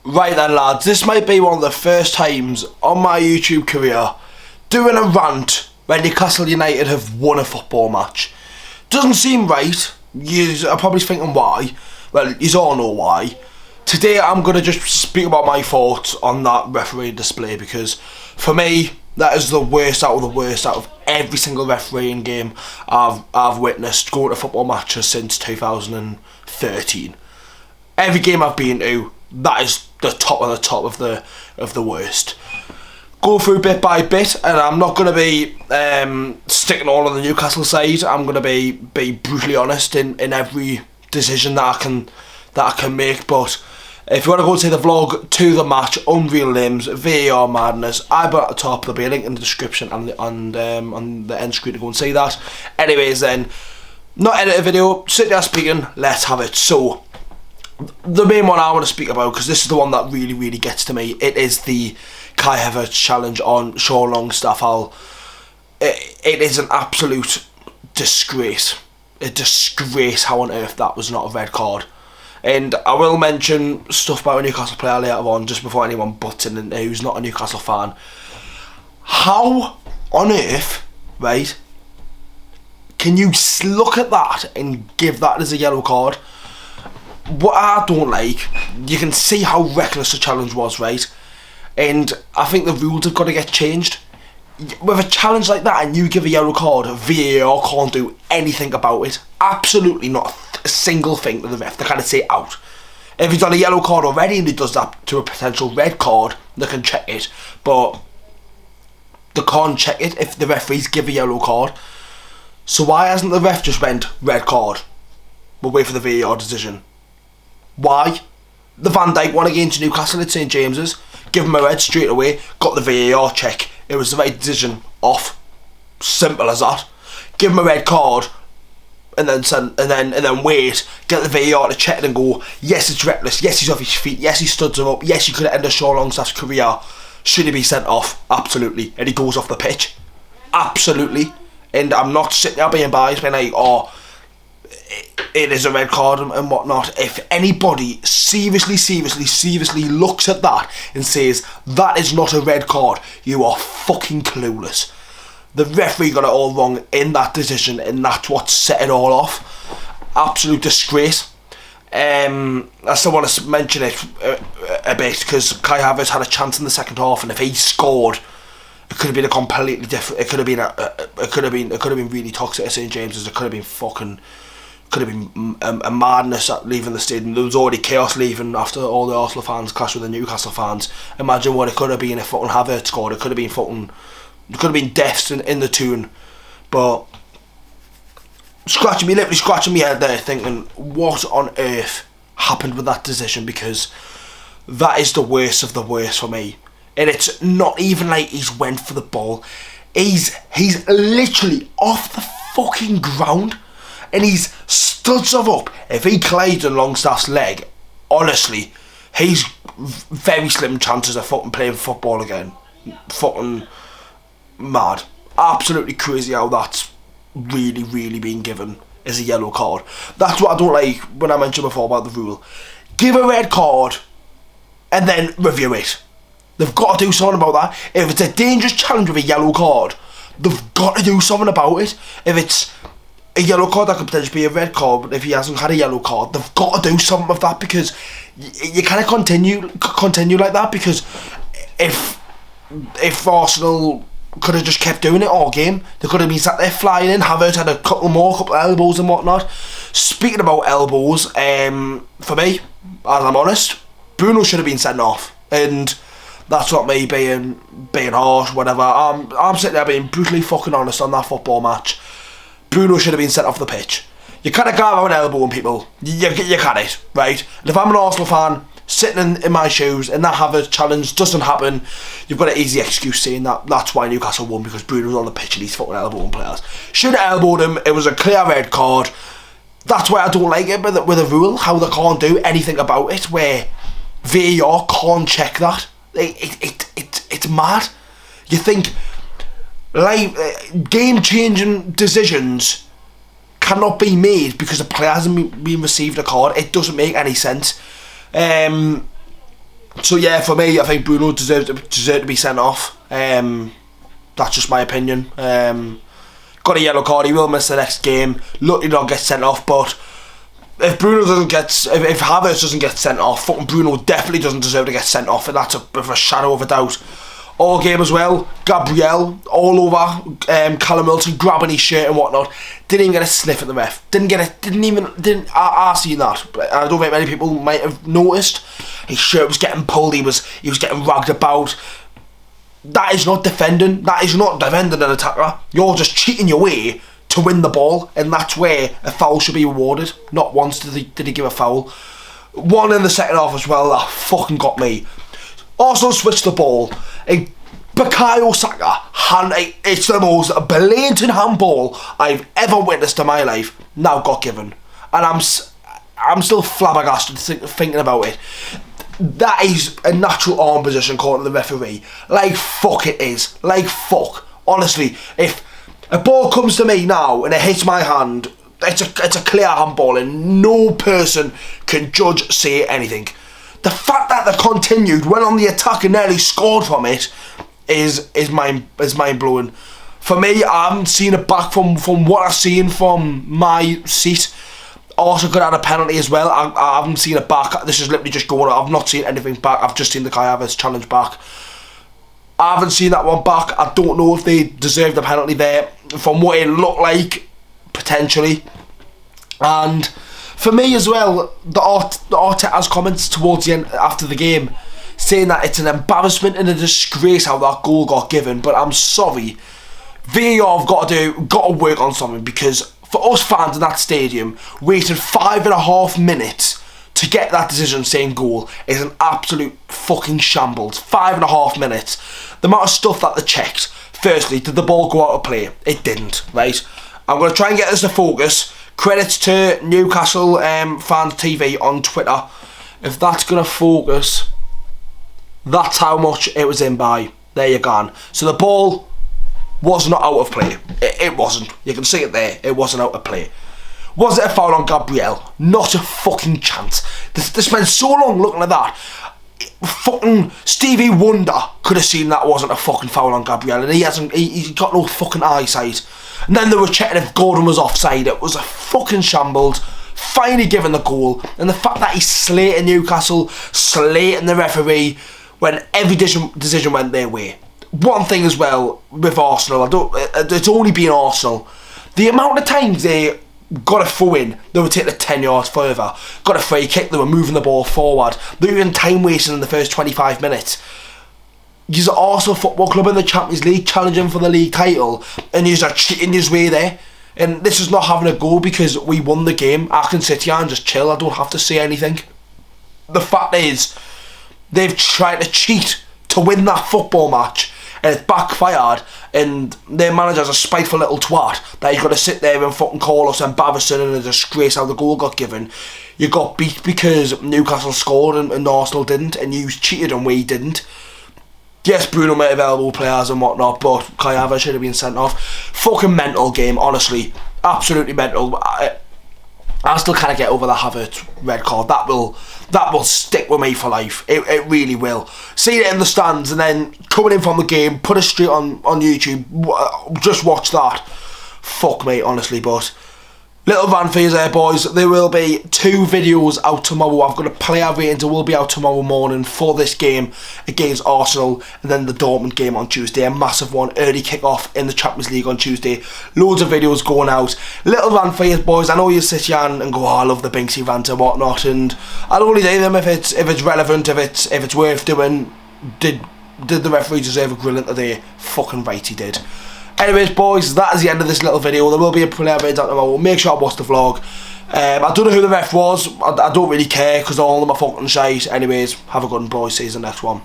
Right then lads, this might be one of the first times on my YouTube career doing a rant when Newcastle United have won a football match. Doesn't seem right, you are probably thinking why. Well, you all know why. Today I'm going to just speak about my thoughts on that referee display, because for me that is the worst out of every single refereeing game I've witnessed going to football matches since 2013. Every game I've been to, that is the top of the worst. Go through bit by bit, and I'm not going to be sticking all on the Newcastle side. I'm going to be brutally honest in every decision that I can make. But if you want to go and see the vlog to the match, Unreal Limbs, VAR Madness, I put at the top. There'll be a link in the description and on the end screen to go and see that. Anyways, then, not edit a video, sit there speaking. Let's have it. So, the main one I want to speak about, because this is the one that really gets to me, it is the Kai Havertz challenge on Sean Longstaff. It is an absolute disgrace. A disgrace how on earth that was not a red card. And I will mention stuff about a Newcastle player later on, just before anyone butts in who's not a Newcastle fan. How on earth, right, can you look at that and give that as a yellow card? What I don't like, you can see how reckless the challenge was, right? And I think the rules have got to get changed. With a challenge like that and you give a yellow card, VAR can't do anything about it. Absolutely not a single thing to the ref. They kind of say out. If he's done a yellow card already and he does that to a potential red card, they can check it. But they can't check it if the referees give a yellow card. So why hasn't the ref just went red card? We'll wait for the VAR decision. Why? The Van Dijk one against Newcastle at St James's, give him a red straight away, got the VAR check, it was the right decision, off. Simple as that. Give him a red card, and then wait, get the VAR to check it and go, yes, it's reckless, yes, he's off his feet, yes, he studs him up, yes, he could have ended Sean Longstaff's career. Should he be sent off? Absolutely. And he goes off the pitch. Absolutely. And I'm not sitting there being biased, being like, oh, it is a red card and whatnot. If anybody seriously looks at that and says that is not a red card, you are fucking clueless. The referee got it all wrong in that decision, and that's what set it all off. Absolute disgrace. I still want to mention it a bit, because Kai Havertz had a chance in the second half, and if he scored, it could have been a completely different. It could have been really toxic at St James's. It could have been a madness at leaving the stadium. There was already chaos leaving after all the Arsenal fans clashed with the Newcastle fans. Imagine what it could have been if fucking Havertz scored. It could have been deaths in the tune. But literally scratching my head there, thinking, what on earth happened with that decision? Because that is the worst of the worst for me. And it's not even like he's went for the ball. He's literally off the fucking ground, and he's studs him up. If he collides on Longstaff's leg, honestly, he's very slim chances of fucking playing football again. Fucking mad. Absolutely crazy how that's really being given as a yellow card. That's what I don't like when I mentioned before about the rule. Give a red card and then review it. They've got to do something about that. If it's a dangerous challenge with a yellow card, they've got to do something about it. If it's a yellow card, that could potentially be a red card, but if he hasn't had a yellow card, they've got to do something with that, because you can't continue like that. Because if Arsenal could have just kept doing it all game, they could have been sat there flying in. Havertz had a couple of elbows and whatnot. Speaking about elbows, for me, as I'm honest, Bruno should have been sent off, and that's not me being harsh, whatever. I'm sitting there being brutally fucking honest on that football match. Bruno should have been sent off the pitch. You can't go around elbowing people. You can't, right? And if I'm an Arsenal fan sitting in my shoes and that Havertz challenge doesn't happen, you've got an easy excuse saying that's why Newcastle won, because Bruno's on the pitch and he's fucking elbowing players. Should have elbowed him. It was a clear red card. That's why I don't like it with a rule, how they can't do anything about it, where VAR can't check that. It's mad. You think game-changing decisions cannot be made because a player hasn't been received a card. It doesn't make any sense. So yeah, for me, I think Bruno deserved to be sent off. That's just my opinion. Got a yellow card, he will miss the next game. Lucky not get sent off, but if Bruno doesn't get, if Havertz doesn't get sent off, fucking Bruno definitely doesn't deserve to get sent off, and that's a bit of a shadow of a doubt. All game as well, Gabriel all over Callum Wilson, grabbing his shirt and whatnot. Didn't even get a sniff at the ref. I seen that. I don't think many people might have noticed. His shirt was getting pulled. He was getting ragged about. That is not defending. That is not defending an attacker. You're just cheating your way to win the ball, and that's where a foul should be rewarded. Not once did he give a foul. One in the second half as well. That fucking got me. Arsenal switched the ball. Bukayo Saka, it's the most blatant handball I've ever witnessed in my life. Now got given, and I'm still flabbergasted thinking about it. That is a natural arm position according to the referee. Like fuck it is. Like fuck. Honestly, if a ball comes to me now and it hits my hand, it's a clear handball, and no person can judge, say anything. The fact that they continued, went on the attack and nearly scored from it is mind blowing. For me, I haven't seen it back from what I've seen from my seat. Also could have had a penalty as well. I haven't seen it back. This is literally just going on. I've not seen anything back. I've just seen the Kai Havertz challenge back. I haven't seen that one back. I don't know if they deserved a penalty there. From what it looked like, potentially. And for me as well, the Arteta's comments towards the end after the game, saying that it's an embarrassment and a disgrace how that goal got given. But I'm sorry, VAR have got to work on something, because for us fans in that stadium, waiting 5.5 minutes to get that decision saying goal is an absolute fucking shambles. 5.5 minutes. The amount of stuff that they checked. Firstly, did the ball go out of play? It didn't, right? I'm going to try and get this to focus. Credits to Newcastle Fans TV on Twitter. If that's going to focus, that's how much it was in by. There you go. So the ball was not out of play. It wasn't. You can see it there. It wasn't out of play. Was it a foul on Gabriel? Not a fucking chance. They spent so long looking at that. Fucking Stevie Wonder could have seen that wasn't a fucking foul on Gabriel, and he's got no fucking eyesight. And then they were checking if Gordon was offside. It was a fucking shambles. Finally given the goal, and the fact that he's slating Newcastle, slating the referee when every decision went their way. One thing as well with Arsenal, it's only been Arsenal. The amount of times they got a throw in, they were taking it 10 yards further. Got a free kick, they were moving the ball forward. They were even time wasting in the first 25 minutes. You're Arsenal Football Club in the Champions League, challenging for the league title, and you're cheating your way there. And this is not having a go because we won the game. I can sit here and just chill. I don't have to say anything. The fact is, they've tried to cheat to win that football match, and it's backfired, and their manager's a spiteful little twat that he's got to sit there and fucking call us embarrassing and a disgrace how the goal got given. You got beat because Newcastle scored and Arsenal didn't, and you cheated and we didn't. Yes, Bruno made available players and whatnot, but Kai Havertz should have been sent off. Fucking mental game, honestly. Absolutely mental. I still can't get over the Havertz red card. That will stick with me for life. It really will. Seeing it in the stands and then coming in from the game, put it straight on YouTube, just watch that. Fuck me, honestly, but little rant for you there, boys. There will be 2 videos out tomorrow. I've got a player ratings that will be out tomorrow morning for this game against Arsenal, and then the Dortmund game on Tuesday. A massive one, early kick-off in the Champions League on Tuesday. Loads of videos going out. Little rant for you, boys. I know you sit here and go, oh, I love the Binksy rant and whatnot, and I'll only do them if it's relevant, if it's worth doing. Did the referee deserve a grilling today? Fucking right, he did. Anyways, boys, that is the end of this little video. There will be a player rating out tomorrow. Make sure I watch the vlog. I don't know who the ref was. I don't really care because all of them are fucking shite. Anyways, have a good one, boys. See you in the next one.